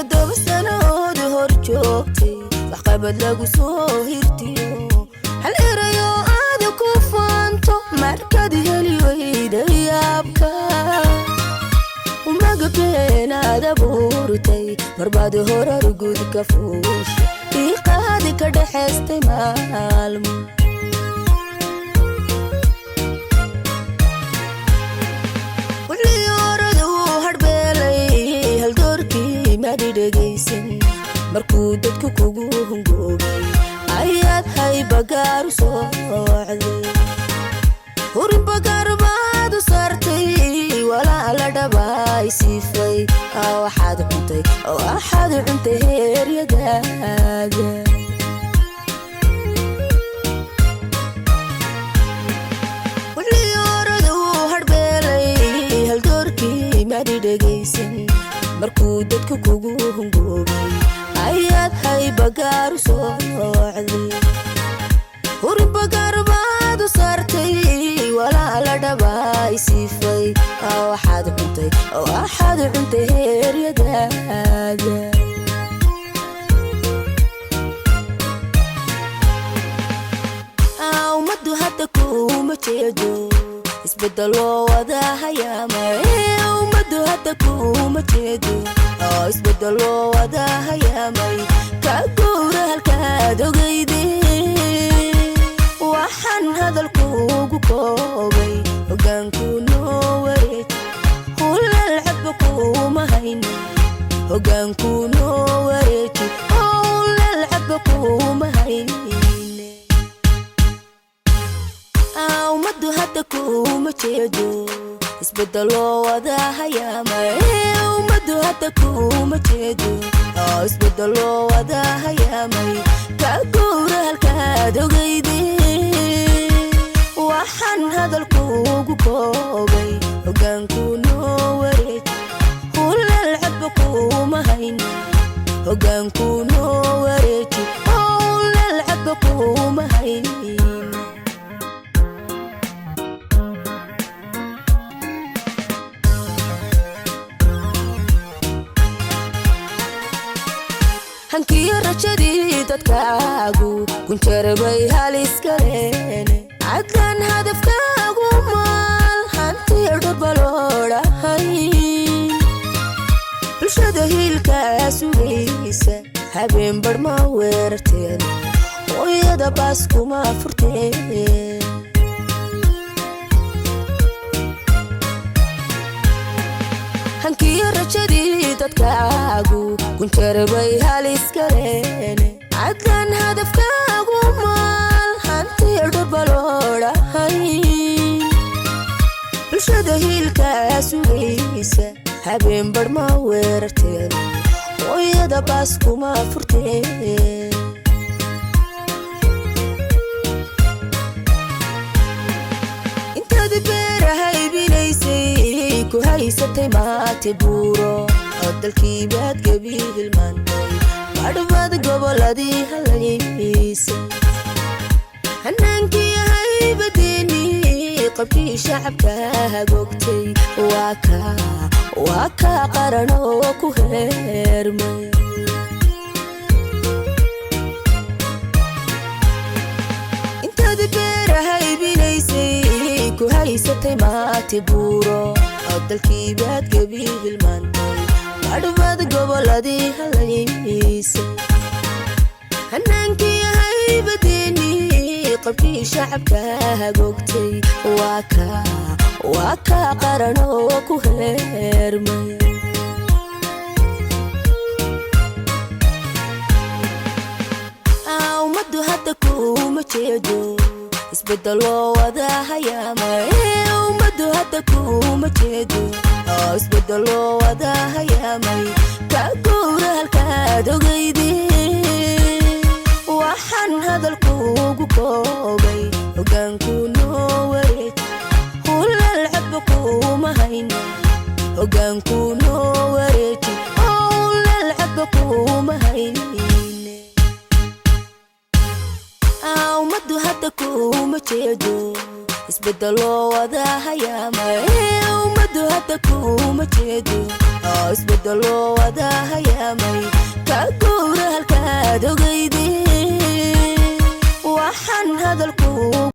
تدوب السنة دهور جوبتي وقبل لقو سوهرتيو هل إريو آدو كوفانتو مركد هلي ويدا يابكا وما قبين آدا بورتي مرباد هورا رقود كفوش إيقادي كده حستي مالمو markuu dadku kugu hungoobay ayaad hay bagaar soo wacday hurin bagaar baad u saartay walaa la dhabay siifay waxaad cuntay heeryadaaga wixii oradu harbeelay hal doorkii maad dhagaysan markuu dadku kugu hungoobay ayaad hay bagaar soo wacday hurin bagaar baad u saartay walaa la dhabay siifay waxaad cuntay heeryadaaga ummaddu hadda kuma jeedo isbedel loo wada hayaamay ummaddu hadda kuma jeedo isbedel loo wada hayaamay ka guura halkaad ogeydee waxaan hadalkuugu koobay hoggaanku noo wareej hulal xabba kuma hayno hoggaanku noo wareeji hulal xabba kuma hayne ummaddu hadda kuma jeedo isbedel loo wada hayaamay ummaddu hadda kuma jeedo isbedel loo wada hayaamay ka guura halkaad ogeydee waxaan hadalkuugu koobay hoggaanku noo wareej hulal xabba kuma hayno hoggaanku noo wareeji hulal xabba kuma hayne hankiyo rajadii dadkaagu kunjerbay halis galeen cadlan hadafkaagu maal hantiyo dhurbaloodahay bulshada hiilkaa sugaysa habeen bar ma weerarteen hooyada baas kuma furteen hankiyo rajadii dadkaagu kunjerbay halis galeen cadlan hadafkaagu maal hantiyo dhurbaloodahay bulshada hiilkaa sugaysa habeen bar ma weerarteen hooyada baas kuma furteen intaad beerahay binaysay ku haysatay maate buuro dalkii baad gabi hilmaantay badhbaad goboladii halaysa hanaankii haybadeeni qabkii shacabka hagogtay waa kaa qaran oo ku heermay intaad beerahay binaysay ku haysatay maate buuro dalkii baad gabi hilmaantay badhbaad goboladii halaysa hanaankii haybadeeni qabkii shacabka hagogtay waa kaa qaran oo ku heermay ummaddu hadda kuma jeedo isbedel loo wada hayaamay ummaddu hadda kuma jeedo isbedel loo wada hayaamay ka guura halkaad ogeydee waxaan hadalkuugu koobay hoggaanku noo wareej hulal xabba kuma hayno hoggaanku noo wareeji hulal xabba kuma hayne ummaddu hadda kuma jeedo isbedel loo wada hayaamay ummaddu hadda kuma jeedo isbedel loo wada hayaamay waad ogayd